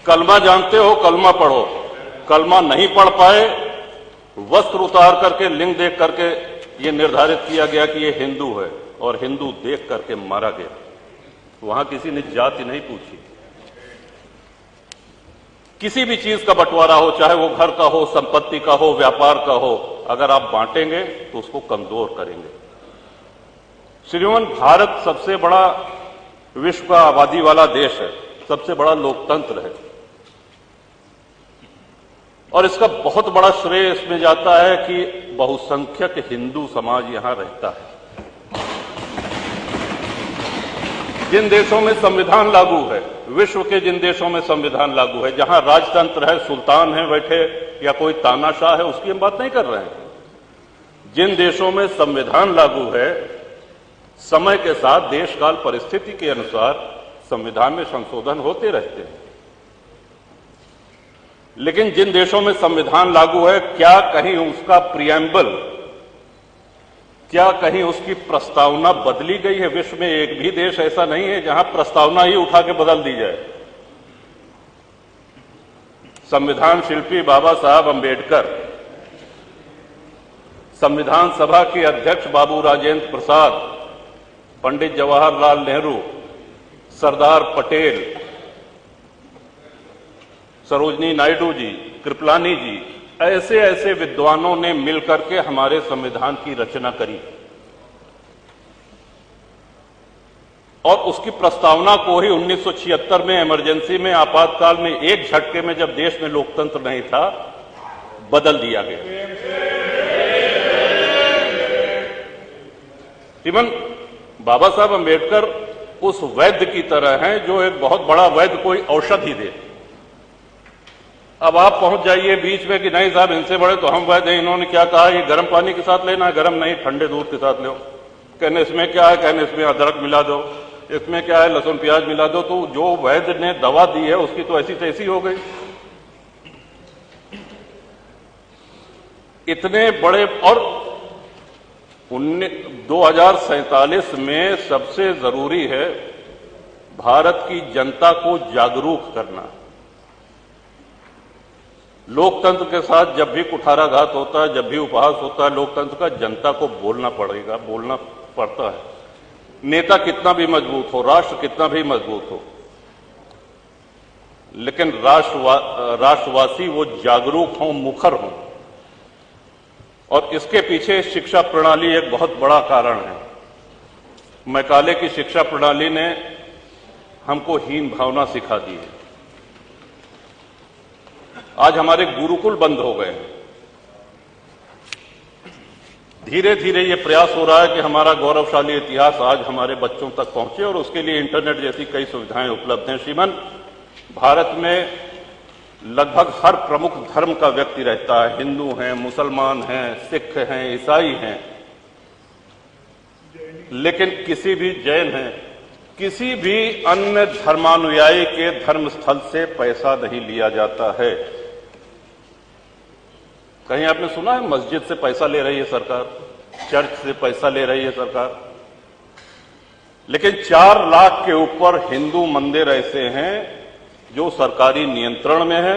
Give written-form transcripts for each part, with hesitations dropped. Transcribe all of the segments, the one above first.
कलमा जानते हो, कलमा पढ़ो। कलमा नहीं पढ़ पाए, वस्त्र उतार करके, लिंग देख करके ये निर्धारित किया गया कि ये हिंदू है, और हिंदू देख करके मारा गया। वहां किसी ने जाति नहीं पूछी। किसी भी चीज का बंटवारा हो, चाहे वो घर का हो, संपत्ति का हो, व्यापार का हो, अगर आप बांटेंगे तो उसको कमजोर करेंगे। श्रीमान, भारत सबसे बड़ा विश्व का आबादी वाला देश है, सबसे बड़ा लोकतंत्र है, और इसका बहुत बड़ा श्रेय इसमें जाता है कि बहुसंख्यक हिंदू समाज यहां रहता है। जिन देशों में संविधान लागू है, विश्व के जिन देशों में संविधान लागू है, जहां राजतंत्र है, सुल्तान है बैठे या कोई तानाशाह है, उसकी हम बात नहीं कर रहे हैं। जिन देशों में संविधान लागू है, समय के साथ देश काल परिस्थिति के अनुसार संविधान में संशोधन होते रहते हैं। लेकिन जिन देशों में संविधान लागू है, क्या कहीं उसका प्रिएम्बल, क्या कहीं उसकी प्रस्तावना बदली गई है? विश्व में एक भी देश ऐसा नहीं है जहां प्रस्तावना ही उठा के बदल दी जाए। संविधान शिल्पी बाबा साहब अंबेडकर, संविधान सभा के अध्यक्ष बाबू राजेंद्र प्रसाद, पंडित जवाहरलाल नेहरू, सरदार पटेल, सरोजनी नायडू जी, कृपलानी जी, ऐसे ऐसे विद्वानों ने मिलकर के हमारे संविधान की रचना करी, और उसकी प्रस्तावना को ही 1976 में इमरजेंसी में, आपातकाल में, एक झटके में, जब देश में लोकतंत्र नहीं था, बदल दिया गया। इवन बाबा साहब अंबेडकर उस वैद्य की तरह हैं जो एक बहुत बड़ा वैद्य कोई औषधि दे। अब आप पहुंच जाइए बीच में कि नहीं साहब इनसे बड़े तो हम वैद्य हैं, इन्होंने क्या कहा, ये गर्म पानी के साथ लेना है, गर्म नहीं ठंडे दूध के साथ लो। कहने इसमें क्या है, कहने इसमें अदरक मिला दो, इसमें क्या है, लहसुन प्याज मिला दो। तो जो वैद्य ने दवा दी है उसकी तो ऐसी तैसी हो गई। इतने बड़े, और 2047 में सबसे जरूरी है भारत की जनता को जागरूक करना। लोकतंत्र के साथ जब भी कुठाराघात होता है, जब भी उपहास होता है लोकतंत्र का, जनता को बोलना पड़ेगा, बोलना पड़ता है। नेता कितना भी मजबूत हो, राष्ट्र कितना भी मजबूत हो, लेकिन राष्ट्रवासी वो जागरूक हों, मुखर हों। और इसके पीछे शिक्षा प्रणाली एक बहुत बड़ा कारण है। मैकाले की शिक्षा प्रणाली ने हमको हीन भावना सिखा दी है। आज हमारे गुरुकुल बंद हो गए हैं। धीरे धीरे ये प्रयास हो रहा है कि हमारा गौरवशाली इतिहास आज हमारे बच्चों तक पहुंचे, और उसके लिए इंटरनेट जैसी कई सुविधाएं उपलब्ध हैं। श्रीमान, भारत में लगभग हर प्रमुख धर्म का व्यक्ति रहता है। हिंदू हैं, मुसलमान हैं, सिख हैं, ईसाई हैं, लेकिन किसी भी जैन हैं, किसी भी अन्य धर्मानुयायी के धर्मस्थल से पैसा नहीं लिया जाता है। कहीं आपने सुना है मस्जिद से पैसा ले रही है सरकार, चर्च से पैसा ले रही है सरकार? लेकिन 4 लाख के ऊपर हिंदू मंदिर ऐसे हैं जो सरकारी नियंत्रण में है,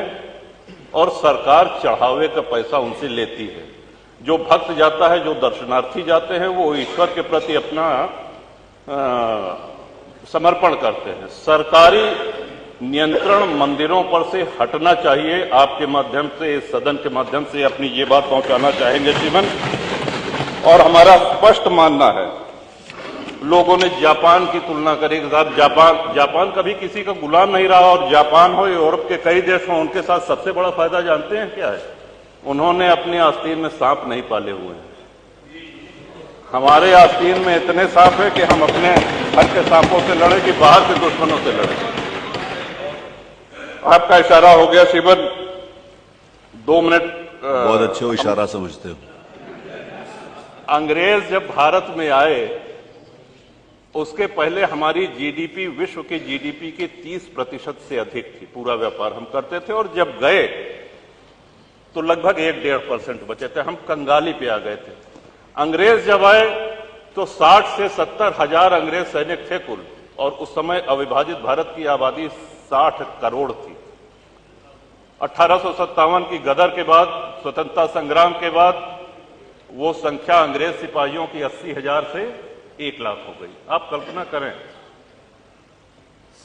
और सरकार चढ़ावे का पैसा उनसे लेती है। जो भक्त जाता है, जो दर्शनार्थी जाते हैं, वो ईश्वर के प्रति अपना समर्पण करते हैं। सरकारी नियंत्रण मंदिरों पर से हटना चाहिए। आपके माध्यम से, इस सदन के माध्यम से अपनी ये बात पहुंचाना चाहेंगे श्रीमान। और हमारा स्पष्ट मानना है, लोगों ने जापान की तुलना करी कि साहब जापान कभी किसी का गुलाम नहीं रहा, और जापान हो, यूरोप के कई देश हों, उनके साथ सबसे बड़ा फायदा जानते हैं क्या है? उन्होंने अपनी आस्तीन में सांप नहीं पाले हुए हैं। हमारे आस्तीन में इतने सांप है कि हम अपने घर के सांपों से लड़े कि बाहर के दुश्मनों से लड़े। आपका इशारा हो गया श्रीमान, 2 मिनट। बहुत अच्छे इशारा समझते हो। अंग्रेज जब भारत में आए, उसके पहले हमारी जीडीपी विश्व के जीडीपी के 30% से अधिक थी। पूरा व्यापार हम करते थे, और जब गए तो लगभग 1-1.5% बचे थे। हम कंगाली पे आ गए थे। अंग्रेज जब आए तो 60 से 70 हजार अंग्रेज सैनिक थे कुल, और उस समय अविभाजित भारत की आबादी 60 करोड़ थी। 1857 की गदर के बाद, स्वतंत्रता संग्राम के बाद वो संख्या अंग्रेज सिपाहियों की 80,000 से 1 लाख हो गई। आप कल्पना करें,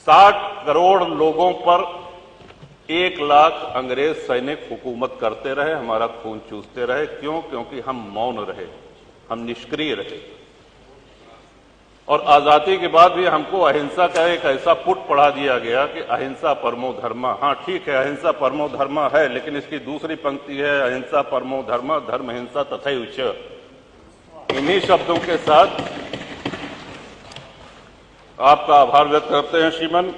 60 करोड़ लोगों पर 1 लाख अंग्रेज सैनिक हुकूमत करते रहे, हमारा खून चूसते रहे। क्यों? क्योंकि हम मौन रहे, हम निष्क्रिय रहे। और आजादी के बाद भी हमको अहिंसा का एक ऐसा पुट पढ़ा दिया गया कि अहिंसा परमो धर्मा। हाँ ठीक है, अहिंसा परमो धर्मा है, लेकिन इसकी दूसरी पंक्ति है अहिंसा परमो धर्मा धर्म हिंसा तथैव च। इन्हीं शब्दों के साथ आपका आभार व्यक्त करते हैं श्रीमान।